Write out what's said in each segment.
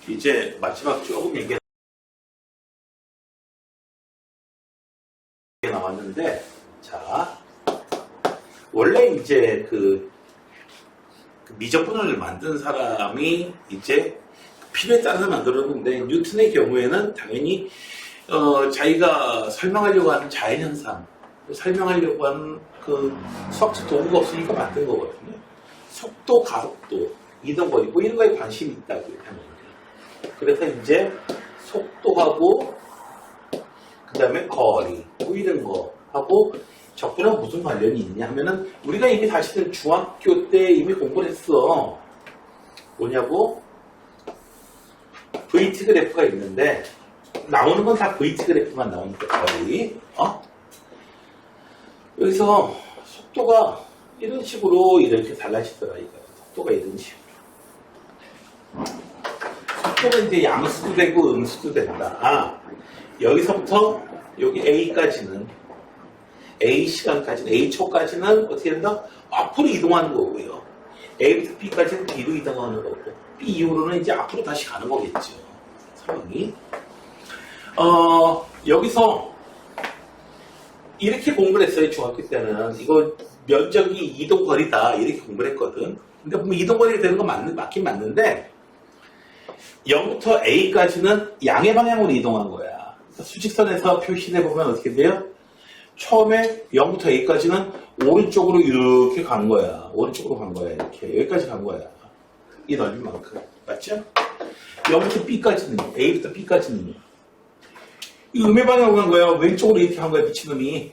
이제 마지막 조금 얘기 나왔는데, 자, 원래 이제 그 미적분을 만든 사람이 이제 필요에 따라서 만들었는데, 뉴턴의 경우에는 당연히 자기가 설명하려고 하는 자연현상, 설명하려고 하는 그 수학적 도구가 없으니까 만든 거거든요. 속도, 가속도, 이동거리 뭐 이런 거에 관심이 있다고 하는 거예요. 그래서 이제 속도하고 그 다음에 거리 뭐 이런 거 하고 적분하고 무슨 관련이 있냐 하면은 우리가 이미 사실은 중학교 때 이미 공부를 했어. 뭐냐고? VT 그래프가 있는데 나오는 건 다 VT 그래프만 나오니까 거의 여기서 속도가 이런 식으로 이렇게 달라지더라 이거. 속도가 이런 식으로. 속도가 이제 양수도 되고 음수도 된다. 여기서부터 여기 A까지는 A 시간까지는 A 초까지는 어떻게 된다? 앞으로 이동하는 거고요. A부터 B까지는 뒤로 이동하는 거고 B 이후로는 이제 앞으로 다시 가는 거겠죠. 상황이. 여기서 이렇게 공부를 했어요. 중학교 때는 이거 면적이 이동거리다 이렇게 공부를 했거든. 근데 보면 이동거리가 되는 건 맞긴 맞는데 0부터 A까지는 양의 방향으로 이동한 거야. 수직선에서 표시해 보면 어떻게 돼요? 처음에 0부터 A까지는 오른쪽으로 이렇게 간 거야. 오른쪽으로 간 거야. 이렇게 여기까지 간 거야. 이 넓이만큼. 맞죠? 0부터 B까지는 A부터 B까지는요. 이 음의 방향으로 간 거야. 왼쪽으로 이렇게 간 거야. 미친놈이.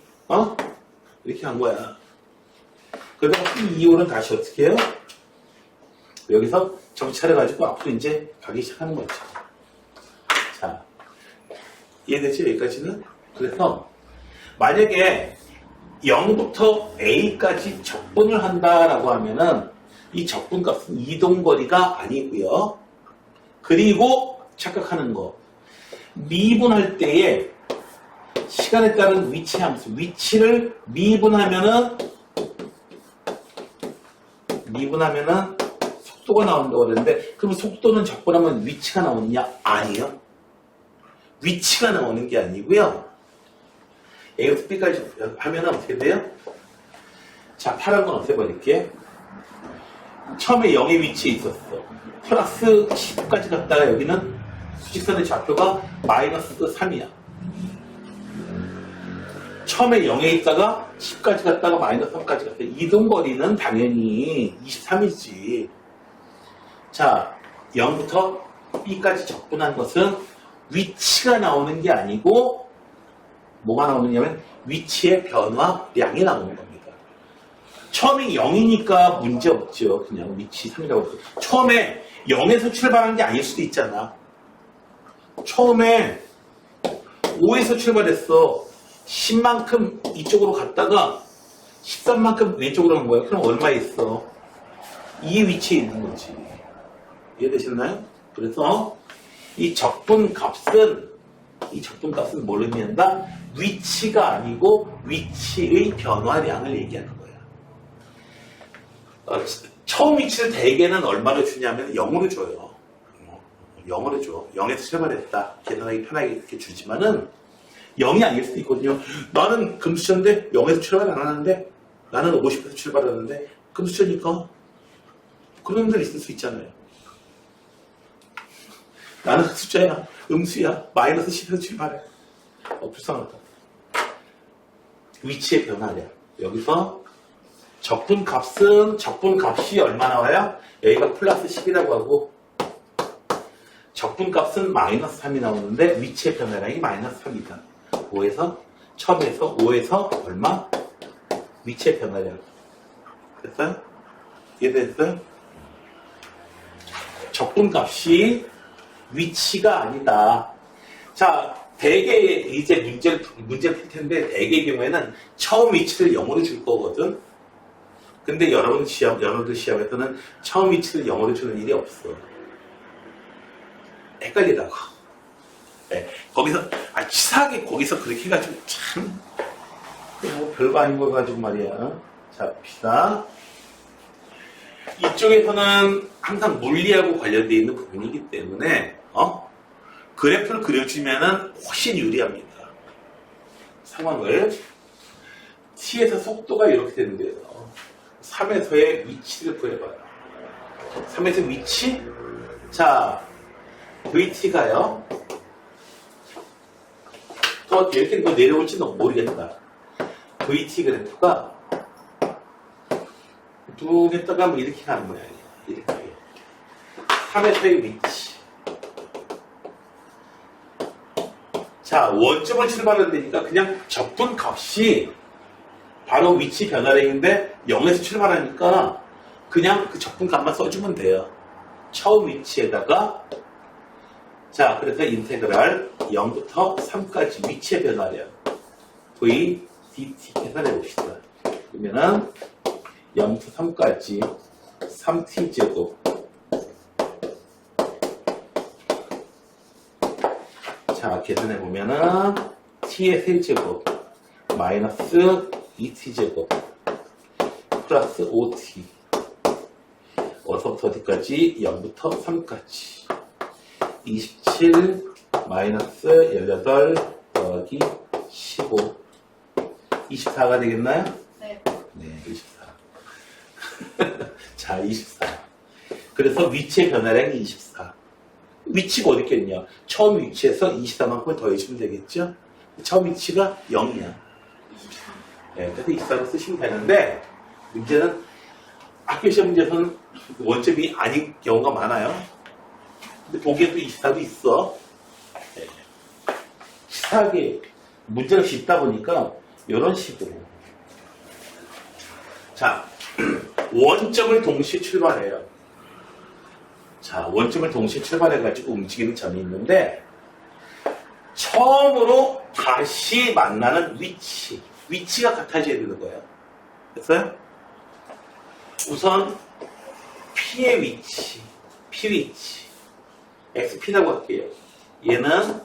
이렇게 간 거야. 그러다가 B 이후로는 다시 어떻게 해요? 여기서 정차를 가지고 앞으로 이제 가기 시작하는 거죠. 자, 이해되죠? 여기까지는? 그래서 만약에 0부터 A까지 적분을 한다라고 하면은 이 적분값은 이동거리가 아니고요. 그리고 착각하는 거. 미분할 때에 시간에 따른 위치 함수, 위치를 미분하면은 속도가 나온다고 그러는데 그럼 속도는 적분하면 위치가 나오느냐? 아니요. 위치가 나오는 게 아니고요. A부터 B까지 하면 어떻게 돼요? 자, 파란 건 없애버릴게. 처음에 0의 위치에 있었어. 플러스 10까지 갔다가 여기는 수직선의 좌표가 마이너스 3이야. 처음에 0에 있다가 10까지 갔다가 마이너스 3까지 갔다. 이동거리는 당연히 23이지. 자, 0부터 B까지 적분한 것은 위치가 나오는 게 아니고 뭐가 나오느냐면 위치의 변화량이 나오는 겁니다. 처음에 0이니까 문제 없죠. 그냥 위치 3이라고 해서. 처음에 0에서 출발한 게 아닐 수도 있잖아. 처음에 5에서 출발했어. 10만큼 이쪽으로 갔다가 13만큼 왼쪽으로 간 거야. 그럼 얼마 있어? 이 위치에 있는 거지. 이해되셨나요? 그래서 이 적분값은 뭘 의미한다? 위치가 아니고 위치의 변화량을 얘기하는 거야. 처음 위치를 대개는 얼마로 주냐면 0으로 줘요. 0으로 줘. 0에서 출발했다. 계산하기 편하게 이렇게 주지만은 0이 아닐 수도 있거든요. 나는 금수저인데 0에서 출발 안 하는데 나는 50에서 출발하는데 금수저니까 그런 분들 있을 수 있잖아요. 나는 숫자야. 음수야. 마이너스 10에서 출발해. 불쌍하다. 위치의 변화량. 여기서 적분값이 얼마 나와요? 여기가 플러스 10이라고 하고 적분값은 마이너스 3이 나오는데 위치의 변화량이 마이너스 3이다. 5에서 얼마? 위치의 변화량. 됐어요? 이해됐어요? 적분값이 위치가 아니다. 자, 대개 이제 문제를 풀 텐데 대개의 경우에는 처음 위치를 0으로 줄 거거든. 근데 여러분들 시험에서는 처음 위치를 0으로 주는 일이 없어. 헷갈리다고. 네, 거기서 치사하게 거기서 그렇게 해가지고 참 뭐 별거 아닌 거 가지고 말이야. 자, 봅시다. 이쪽에서는 항상 물리하고 관련되어 있는 부분이기 때문에 그래프를 그려주면은 훨씬 유리합니다. 상황을 t에서 속도가 이렇게 되는데요. 3에서의 위치를 구해봐요. 3에서 위치? 자, vt가요. 더 이렇게 내려올지는 모르겠다. vt 그래프가 뚝 했다가 뭐 이렇게 가는 모양이에요. 이렇게. 3에서의 위치. 자, 원점을 출발한다니까 그냥 적분 값이 바로 위치 변화량인데 0에서 출발하니까 그냥 그 적분 값만 써주면 돼요. 처음 위치에다가 자, 그래서 인테그랄 0부터 3까지 위치의 변화량 v dt 계산해 봅시다. 그러면은 0부터 3까지 3t제곱 자, 계산해 보면은 t의 세제곱 마이너스 2t제곱 플러스 5t 어디서부터 어디까지? 0부터 3까지 27 마이너스 18 더하기 15 24가 되겠나요? 네. 네, 24 자, 24 그래서 위치의 변화량이 24 위치가 어디 있겠냐? 처음 위치에서 24만큼을 더해주면 되겠죠? 처음 위치가 0이야. 네, 그래서 24로 쓰시면 되는데, 문제는 학교 시험 문제에서는 원점이 아닌 경우가 많아요. 근데 보기에도 24도 있어. 네. 치사하게 문제가 쉽다 보니까 이런 식으로. 자, 원점을 동시에 출발해요. 자, 원점을 동시에 출발해가지고 움직이는 점이 있는데, 처음으로 다시 만나는 위치가 같아져야 되는 거예요. 됐어요? 우선, P의 위치, P 위치, XP라고 할게요. 얘는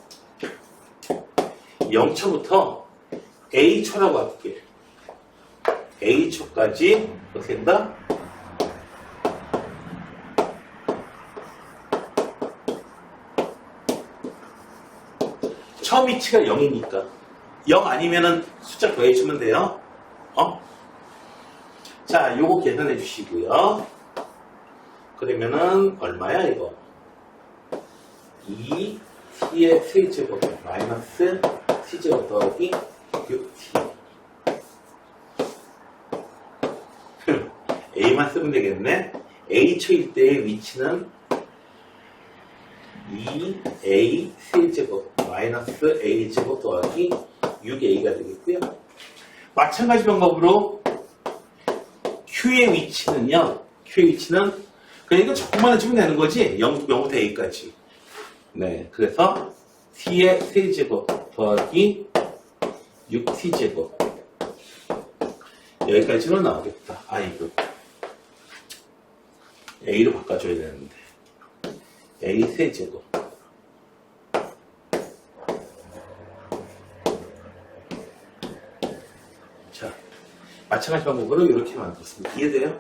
0초부터 A초라고 할게요. A초까지, 어떻게 된다? 처음 위치가 0이니까 0 아니면은 숫자 더해주면 돼요. 자, 요거 계산해 주시고요. 그러면은 얼마야 이거? 2t의 세제곱 마이너스 t제곱 더하기 6t a만 쓰면 되겠네. a초일 때의 위치는 2a 세제곱 마이너스 a제곱 더하기 6a가 되겠고요. 마찬가지 방법으로 q의 위치는요. q의 위치는 그냥 이거 조금만 해주면 되는 거지. 0부터 a까지. 네, 그래서 t의 세제곱 더하기 6t제곱 여기까지는 나오겠다. 아이고 a로 바꿔줘야 되는데 a 세제곱 자, 마찬가지 방법으로 이렇게 만들었습니다. 이해돼요?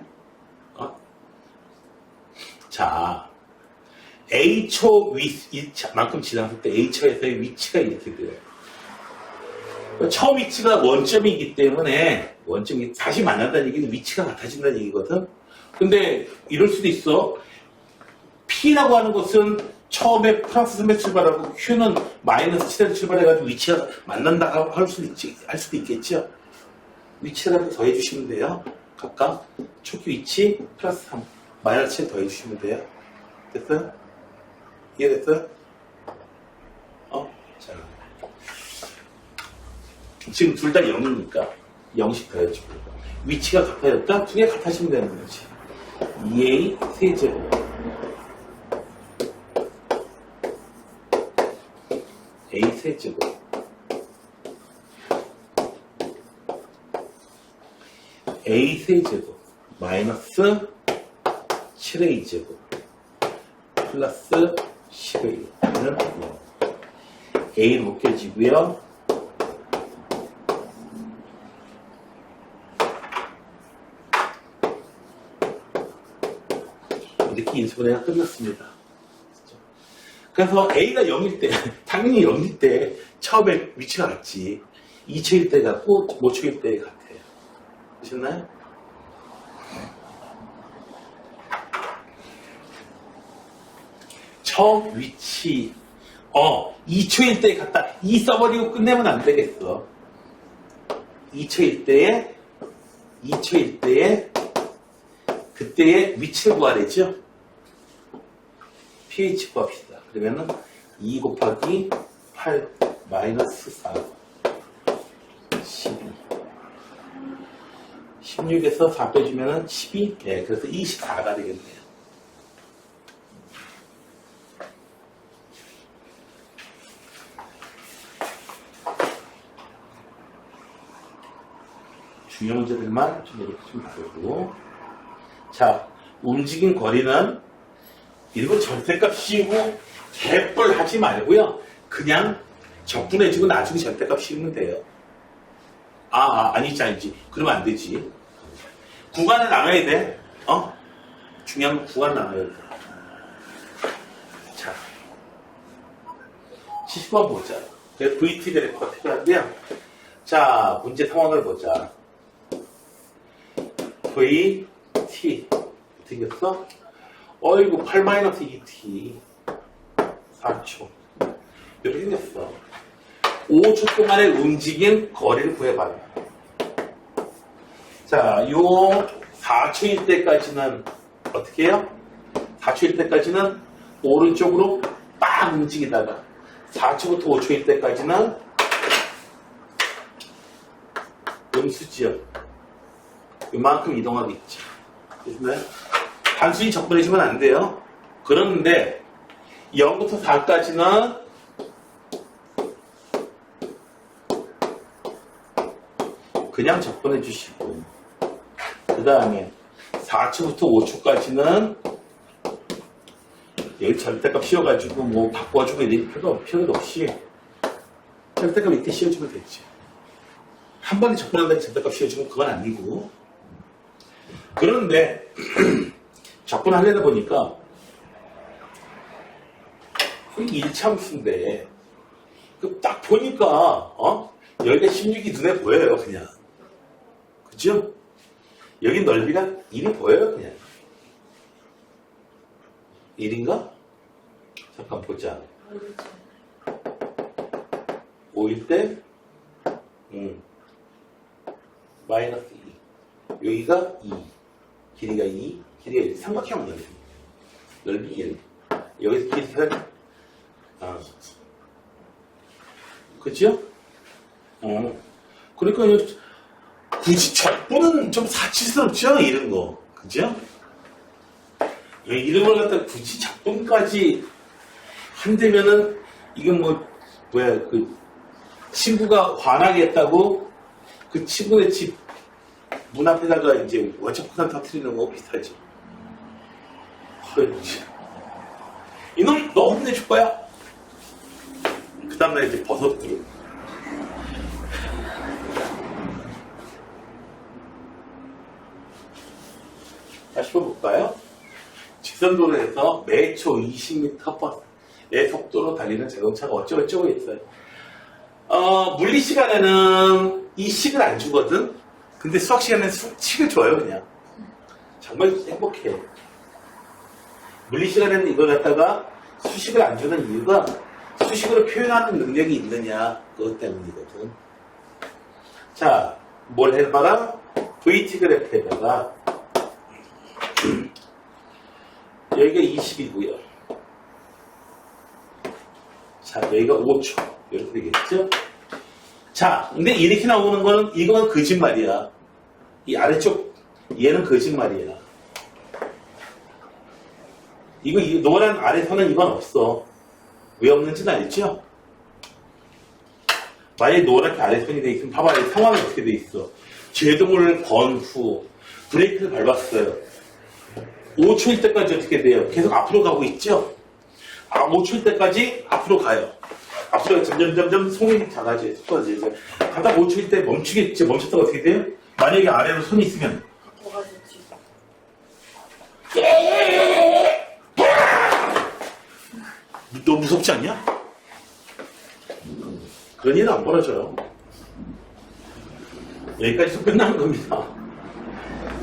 자, A초 만큼 지났을 때 A초에서의 위치가 이렇게 돼요. 처음 위치가 원점이기 때문에 원점이 다시 만난다는 얘기는 위치가 같아진다는 얘기거든. 근데 이럴 수도 있어. P라고 하는 것은 처음에 플러스 3에 출발하고 Q는 마이너스 7에서 출발해가지고 위치가 만난다고 할 수도 있겠죠. 위치를 더해주시면 돼요. 각각 초기 위치 플러스 3 마이너스 7 더해주시면 돼요. 됐어요? 이해됐어요? 자. 지금 둘 다 0이니까 0씩 더해주고 위치가 같아졌다? 두 개 같아지면 되는 거지. 2a 세제곱 a 세제곱 a 세제곱 마이너스 7a 제곱 플러스 10a는 0 a는 묶여지고요. 이렇게 인수분해가 끝났습니다. 그래서 A가 0일 때, 당연히 0일 때 처음에 위치가 같지. 2초일 때 같고 5초일 때 같아요. 보셨나요? 처음 위치 2초일 때 같다. 이 써버리고 끝내면 안 되겠어. 2초일 때에 그때의 위치를 구하래죠. pH 구합시다. 그러면은 2 곱하기 8 마이너스 4 12 16에서 4 빼주면은 12? 네, 그래서 24가 되겠네요. 중요한 문제들만 좀 이렇게 좀 다루고. 자, 움직인 거리는 이거 절대값 씌우고 개뿔 하지 말고요. 그냥 적분해주고 나중에 절대값 씌우면 돼요. 아니지. 그러면 안 되지. 구간을 나눠야 돼. 중요한 건 구간 나눠야 돼. 자, 70번 보자. VT 그래프가 필요한데요. 자, 문제 상황을 보자. VT 생겼어? 어이구 8-2t 4초 이렇게 생겼어. 5초 동안에 움직인 거리를 구해봐요. 자, 요 4초일 때까지는 어떻게 해요? 4초일 때까지는 오른쪽으로 빡 움직이다가 4초부터 5초일 때까지는 음수지역 이만큼 이동하겠죠. 그래서 단순히 적분해주면 안 돼요. 그런데 0부터 4까지는 그냥 적분해 주시고, 그 다음에 4초부터 5초까지는 여기 절대값 씌워가지고 뭐 바꿔주고 이럴 필요도 없이 절대값 이렇게 씌워주면 되지. 한 번에 적분한다고 절대값 씌워주면 그건 아니고. 그런데 적분하려다 보니까 이게 1차함수인데 딱 보니까 여기가 16이 눈에 보여요. 그냥. 그죠? 여기 넓이가 1이 보여요. 그냥. 1인가? 잠깐 보자. 5일 때 마이너스 2. 여기가 2. 길이가 2. 길이가 1. 삼각형 넓이. 넓이 1. 여기서 길이 8. 그죠? 그러니까 굳이 적분은 좀 사치스럽죠? 이런 거. 그죠? 이런 걸 갖다가 굳이 적분까지 한다면은 이건 그 친구가 화나게 했다고 그 친구네 집 문 앞에다가 이제 원자폭탄 터뜨리는 거 비슷하죠. 이놈 너 혼내줄 거야? 그 다음날 이제 버섯들. 다시 볼까요? 직선도로에서 매초 20m/s의 속도로 달리는 자동차가 어쩌고저쩌고 있어요. 물리 시간에는 이 식을 안 주거든. 근데 수학 시간에는 식을 줘요. 그냥 정말 행복해. 물리 시간에는 이걸 갖다가 수식을 안 주는 이유가 수식으로 표현하는 능력이 있느냐 그것 때문이거든. 자, 뭘 해봐라? VT 그래프에다가 여기가 20이고요. 자, 여기가 5초. 이렇게 되겠죠? 자, 근데 이렇게 나오는 거는, 이건 거짓말이야. 이 아래쪽, 얘는 거짓말이야. 이거 노란 아래선은 이건 없어. 왜 없는지는 알죠? 만약에 노랗게 아래선이 돼 있으면, 봐봐, 이 상황이 어떻게 돼 있어. 제동을 건 후, 브레이크를 밟았어요. 5초일 때까지 어떻게 돼요? 계속 앞으로 가고 있죠? 5초일 때까지 앞으로 가요. 앞으로 점점 손이 작아져요. 쏟아져요. 가다 5초일 때 멈추겠죠? 멈췄다가 어떻게 돼요? 만약에 아래로 손이 있으면 너 무섭지 않냐? 그런 일은 안 벌어져요. 여기까지도 끝나는 겁니다.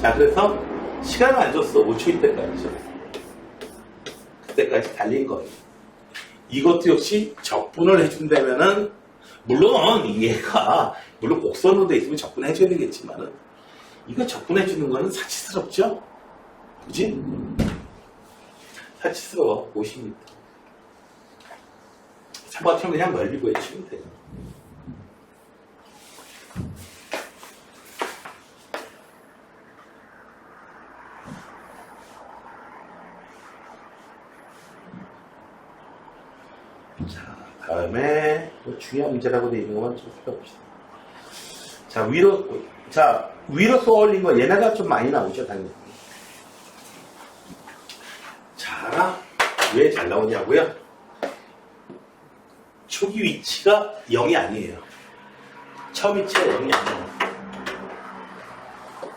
자, 그래서 시간을 안 줬어. 5초일 때까지. 그때까지 달린 거예요. 이것도 역시 적분을 해준다면은, 물론 얘가, 물론 곡선으로 돼 있으면 적분해줘야 되겠지만은, 이거 적분해주는 거는 사치스럽죠? 그지? 사치스러워. 50m. 삼각형 그냥 넓이 구해주면 돼요. 자, 다음에 중요한 문제라고 되어 있는 건 좀 살펴봅시다. 자, 위로 쏘올린 거 얘네가 좀 많이 나오죠, 당연히. 자, 왜 잘 나오냐고요? 초기 위치가 0이 아니에요. 처음 위치가 0이 아니에요.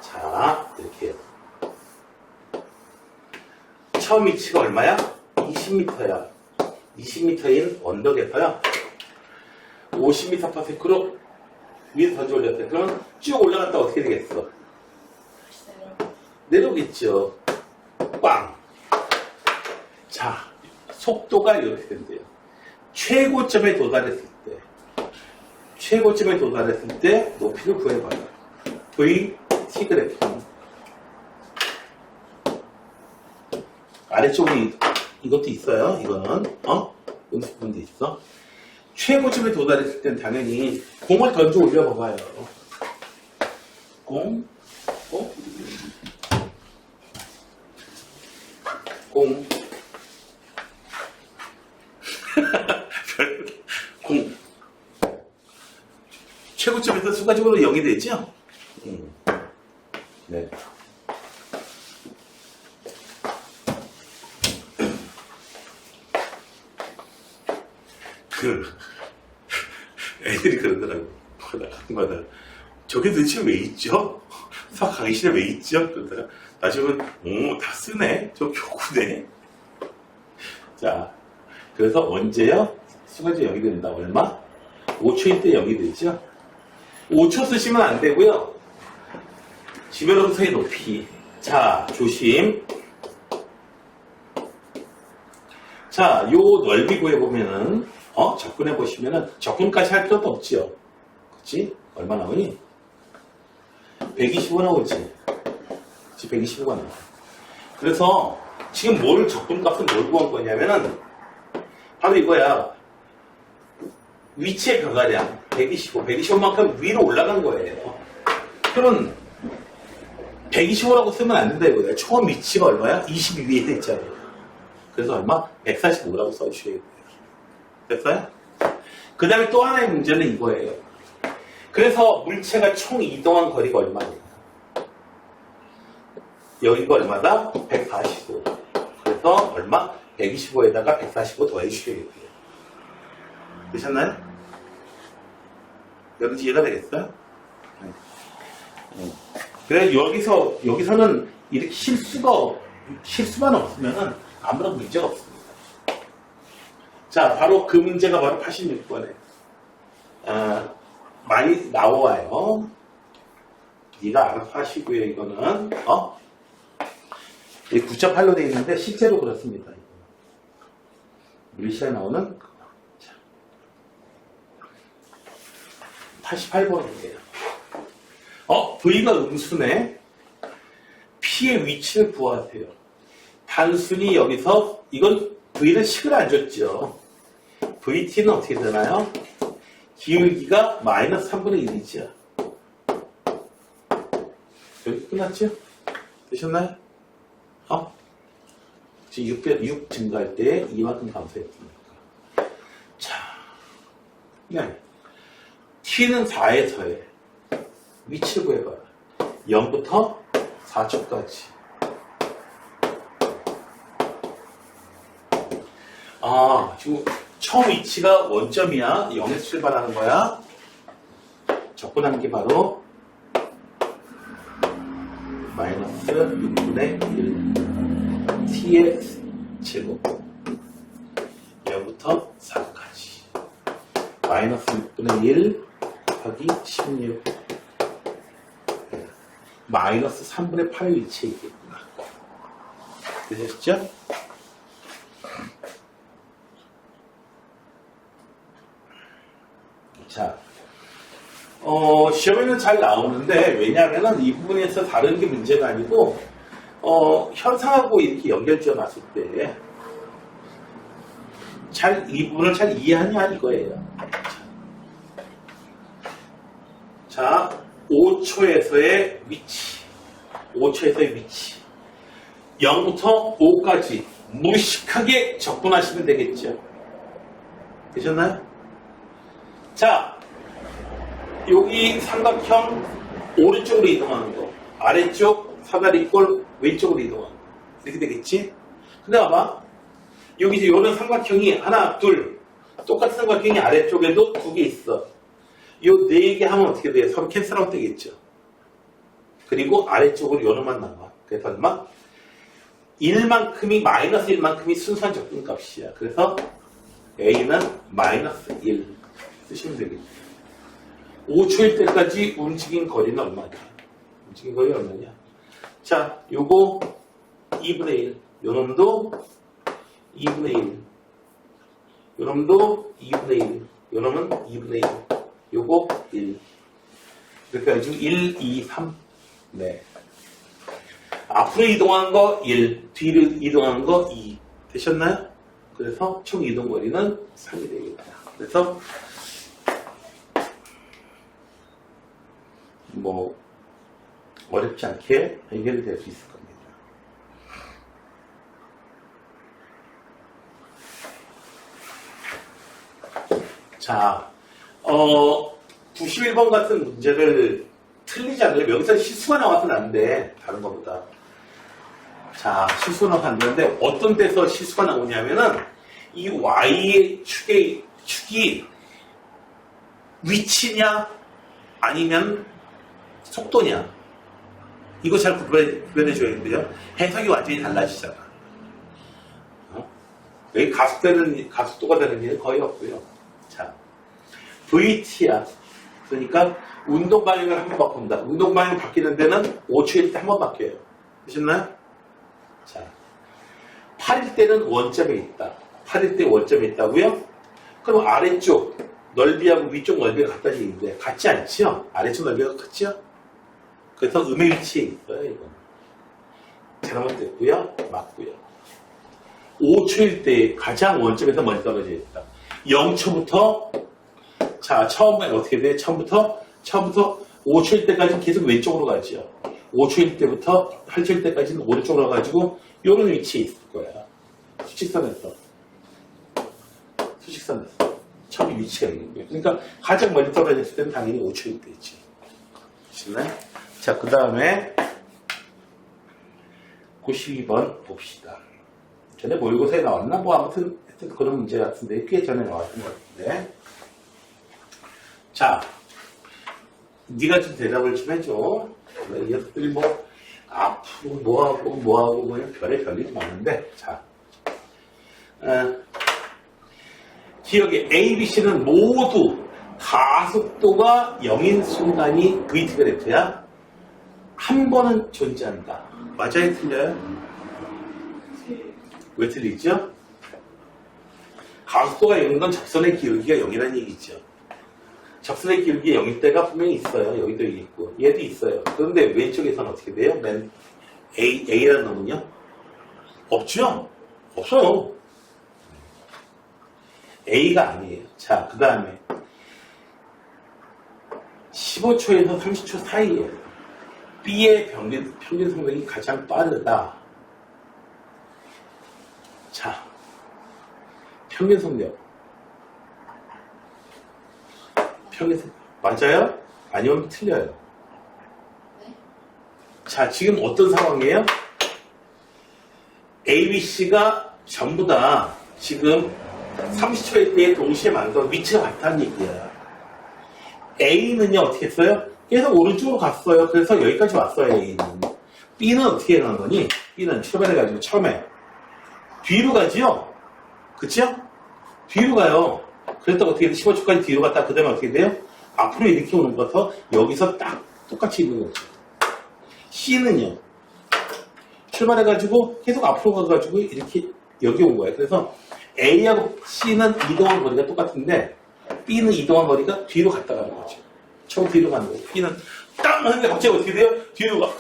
자, 이렇게 해요. 처음 위치가 얼마야? 20m야. 20m인 언덕에서요. 50m/s로 위에 던져 올렸어요. 그러면 쭉 올라갔다 어떻게 되겠어? 내려오겠죠. 꽝! 자, 속도가 이렇게 된대요. 최고점에 도달했을 때 높이를 구해봐요. V, T 그래프. 아래쪽에 이것도 있어요. 이거는 음수분도 있어. 최고점에 도달했을 땐 당연히 공을 던져 올려봐봐요. 공. 최고점에서 순간적으로 0이 되죠? 네. 애들이 그러더라고. 가끔마다 저게 도대체 왜 있죠? 수학 강의실에 왜 있죠? 그러다가 나중은 다 쓰네. 저 교구네. 자, 그래서 언제요? 순간적으로 0이 된다. 얼마? 5초일 때 0이 되죠? 5초 쓰시면 안 되고요. 지면으로서의 높이. 자, 조심. 자, 요 넓이 구해보면은, 접근해보시면은, 접근까지 할 필요도 없지요. 그치? 얼마 나오니? 125 나오지. 그치, 125가 나와. 그래서, 지금 접근값은 뭘 구한 거냐면은, 바로 이거야. 위치의 변화량, 125만큼 위로 올라간 거예요. 그러면, 125라고 쓰면 안 된다 이거야. 처음 위치가 얼마야? 22위에 됐잖아요. 그래서 얼마? 145라고 써주셔야 돼요. 됐어요? 그 다음에 또 하나의 문제는 이거예요. 그래서 물체가 총 이동한 거리가 얼마예요? 여기가 얼마다? 145. 그래서 얼마? 125에다가 145 더해주셔야 돼요. 되셨나요? 여러분 이해가 되겠어요? 그래 여기서는 이렇게 실수만 없으면은 아무런 문제가 없습니다. 자, 바로 그 문제가 바로 86번에 많이 나와요. 네가 알아서 하시고요. 이거는 9.8로 되어 있는데 실제로 그렇습니다. 우리 시간에 나오는 88번인데요. V가 음수네. P의 위치를 구하세요. 단순히 여기서 이건 V는 식을 안 줬죠. VT는 어떻게 되나요? 기울기가 마이너스 3분의 1이죠. 여기 끝났죠? 되셨나요? 지금 6 증가할 때 이만큼 감소했습니다. 자, 네. T는 4에서의 위치를 구해봐요. 0부터 4초까지. 지금 처음 위치가 원점이야. 0에서 출발하는 거야. 접근하는 게 바로 마이너스 6분의 1 t의 제곱 0 0부터 4까지. 마이너스 6분의 1 곱하기 16. 마이너스 3분의 8 위치에 있겠구나. 되셨죠? 자, 시험에는 잘 나오는데, 왜냐하면 이 부분에서 다른 게 문제가 아니고, 현상하고 이렇게 연결지어 놨을 때, 이 부분을 잘 이해하냐 이거예요. 자, 5초에서의 위치. 5초에서의 위치. 0부터 5까지 무식하게 접근하시면 되겠죠. 되셨나요? 자, 여기 삼각형 오른쪽으로 이동하는 거, 아래쪽 사다리꼴 왼쪽으로 이동하는 거. 이렇게 되겠지? 근데 봐봐. 여기 이제 이런 삼각형이 하나, 둘, 똑같은 삼각형이 아래쪽에도 2개 있어. 요 4개 하면 어떻게 돼요? 서로 캔슬아웃 되겠죠. 그리고 아래쪽으로 요놈만 남아. 그래서 얼마? 1만큼이, 마이너스 1만큼이 순수한 접근값이야. 그래서 A는 마이너스 1 쓰시면 되겠죠. 5초일 때까지 움직인 거리는 얼마냐? 움직인 거리 얼마냐? 자, 요거 2분의 1. 요놈도 2분의 1. 요놈도 2분의 1. 요놈은 2분의 1. 요거 1. 이렇게 해가지고 1, 2, 3. 네. 앞으로 이동한 거 1, 뒤로 이동한 거 2. 되셨나요? 그래서 총 이동 거리는 3이 되겠다. 그래서 뭐 어렵지 않게 해결이 될 수 있을 겁니다. 자, 91번 같은 문제를 틀리지 않으려면 여기서 실수가 나와서는 안 돼. 다른 것보다. 자, 실수가 나와서 안 되는데 어떤 데서 실수가 나오냐면은 이 Y의 축이 위치냐 아니면 속도냐 이거 잘 구별해줘야겠죠. 해석이 완전히 달라지잖아. 여기 가속도가 되는 일은 거의 없고요. 자, VT야. 그러니까 운동 방향을 한번 바꾼다. 운동 방향 바뀌는 데는 5초일 때 한 번 바뀌어요. 되셨나요? 자, 8일 때는 원점에 있다. 8일 때 원점에 있다고요? 그럼 아래쪽 넓이하고 위쪽 넓이가 같다지는데 같지 않죠? 아래쪽 넓이가 같죠? 그래서 음의 위치에 있어요. 이건 잘못됐고요. 맞고요. 5초일 때 가장 원점에서 멀리 떨어져 있다. 0초부터 자, 처음에 어떻게 돼? 처음부터 5초일 때까지는 계속 왼쪽으로 가죠. 5초일 때부터 8초일 때까지는 오른쪽으로 가가지고 이런 위치에 있을 거야. 수직선에서. 처음 위치가 있는 거예요. 그러니까 가장 멀리 떨어졌을 때는 당연히 5초일 때지. 아시나요? 자, 그 다음에 92번 봅시다. 전에 모의고사에 나왔나? 뭐 아무튼 그런 문제 같은데 꽤 전에 나왔던 것 같은데. 자, 네가 좀 대답을 좀 해줘. 이 녀석들이 뭐 앞으로 뭐하고 그냥 별일이 많은데. 자, 기억에 A, B, C는 모두 가속도가 0인 순간이 VT그래프야. 한 번은 존재한다. 맞아요? 틀려요? 왜 틀리죠? 가속도가 0인 건 접선의 기울기가 0이라는 얘기죠. 접선의 기울기가 0일 때가 분명히 있어요. 여기도 있고 얘도 있어요. 그런데 왼쪽에서는 어떻게 돼요? 맨 A라는 놈은요? 없죠? 없어요. A가 아니에요. 자, 그 다음에 15초에서 30초 사이에 B의 평균 속력이 가장 빠르다. 자, 평균 속력. 맞아요? 아니면 틀려요? 네. 자, 지금 어떤 상황이에요? A, B, C가 전부 다 지금 30초일 때 동시에 만들어 위치가 같다는 얘기야. A는요, 어떻게 했어요? 계속 오른쪽으로 갔어요. 그래서 여기까지 왔어요, A는. B는 어떻게 하는 거니? B는 출발해가지고 처음에 뒤로 가지요? 그쵸? 뒤로 가요. 그랬다가 어떻게 돼? 15초까지 뒤로 갔다 그 다음에 어떻게 돼요? 앞으로 이렇게 오는 거서 여기서 딱 똑같이 있는 거죠. C는요. 출발해가지고 계속 앞으로 가가지고 이렇게 여기 온 거예요. 그래서 A하고 C는 이동한 거리가 똑같은데 B는 이동한 거리가 뒤로 갔다 가는 거죠. 처음 뒤로 가는 거예요. B는 딱 하는데 갑자기 어떻게 돼요? 뒤로 가.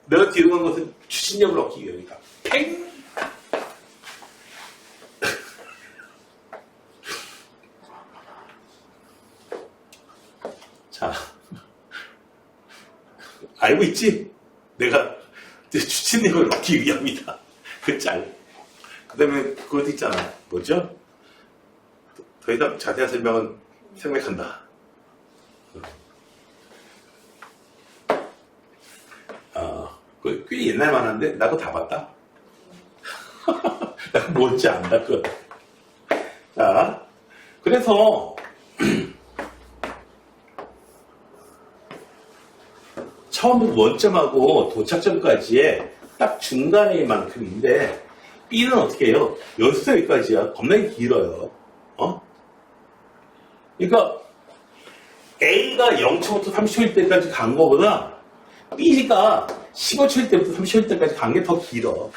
내가 뒤로 간 것은 추진력을 얻기 위함이다. 팽! 자, 알고 있지? 내가 추진력을 얻기 위함이다. 그 짤. 그 다음에 그것도 있잖아. 뭐죠? 더 이상 자세한 설명은 생략한다. 꽤 옛날 만화인데 나도 다 봤다. 나 뭔지 안다 그거. 자, 그래서 처음부터 원점하고 도착점까지의 딱 중간의 만큼인데 B는 어떻게 해요? 여기서 여기까지야. 겁나게 길어요. 그러니까 A가 0초부터 30초일 때까지 간 거보다 B가 15초일 때부터 30초일 때까지 간 게 더 길어.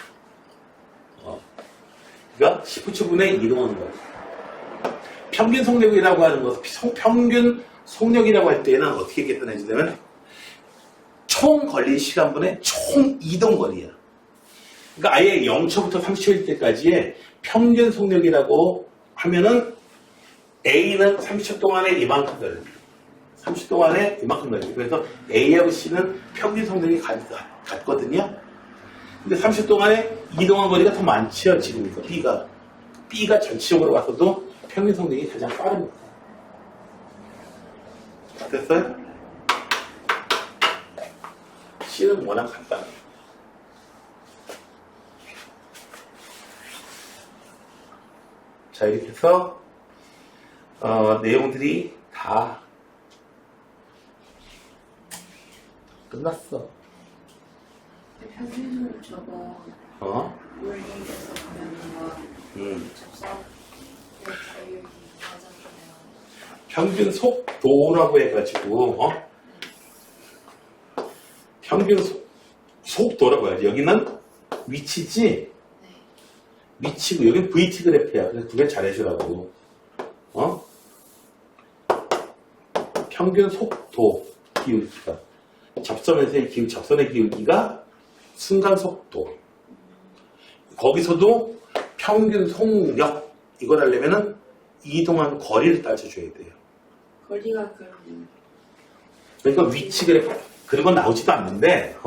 그러니까 19초분에 이동하는 거야. 평균 속력이라고 하는 것은 평균 속력이라고 할 때는 어떻게 계산해주냐면 총 걸린 시간분의 총 이동 거리야. 그러니까 아예 0초부터 30초일 때까지의 평균 속력이라고 하면은 A는 30초 동안에 이만큼 걸립니다. 30초 동안에 이만큼 걸립니다. 그래서 A하고 C는 평균 속력이 같거든요. 근데 30초 동안에 이동한 거리가 더 많죠, 지금 B가 전체적으로 봤어도 평균 속력이 가장 빠릅니다. 됐어요? C는 워낙 간단해요. 자, 이렇게 해서 내용들이 다 끝났어. 평균 저거 물리에서 보면 접속 자율이 맞았잖아요. 평균 속도라고 해가지고 평균 속도라고 해야지. 여기는 위치지. 네. 위치고 여기는 VT 그래프야. 그래서 구별 잘 해주라고. 평균 속도 기울기가 접선에서의 접선의 기울기가 순간 속도. 거기서도 평균 속력 이걸 하려면은 이동한 거리를 따져줘야 돼요. 거리가 그럼 그러니까 위치 그래프 그런 건 나오지도 않는데 네.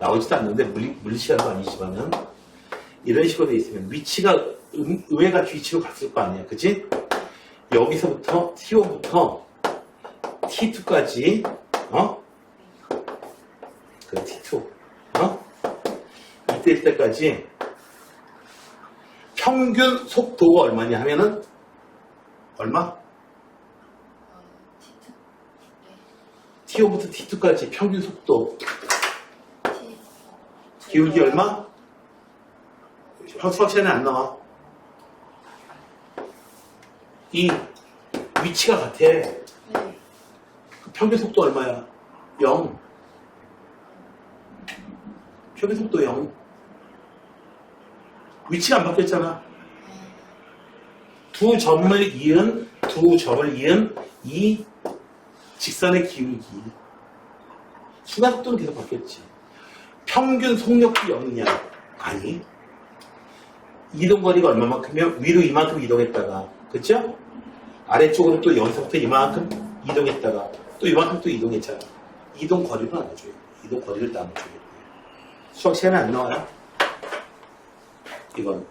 나오지도 않는데 물리시간도 아니지만은 이런 식으로 돼 있으면 위치가 의외가 위치로 갔을 거 아니야, 그치? 여기서부터 T1부터 T2까지 그 T2 이때일 때까지 평균 속도가 얼마냐 하면은 얼마? T1부터 T2까지 평균 속도 기울기 얼마? 수학시간에 안 나와. 이 위치가 같아. 네. 평균 속도 얼마야? 0. 평균 속도 0. 위치가 안 바뀌었잖아. 두 점을 이은 이 직선의 기울기. 순간 속도는 계속 바뀌었지. 평균 속력도 0이냐? 아니. 이동거리가 얼마만큼이면 위로 이만큼 이동했다가, 그쵸? 아래쪽으로 또 여기서부터 이만큼 이동했다가, 또 이만큼 또 이동했잖아. 이동거리를 나눠줘야 돼. 이동거리를 나눠줘야 돼. 수학 시간에 안 나와요? 이건.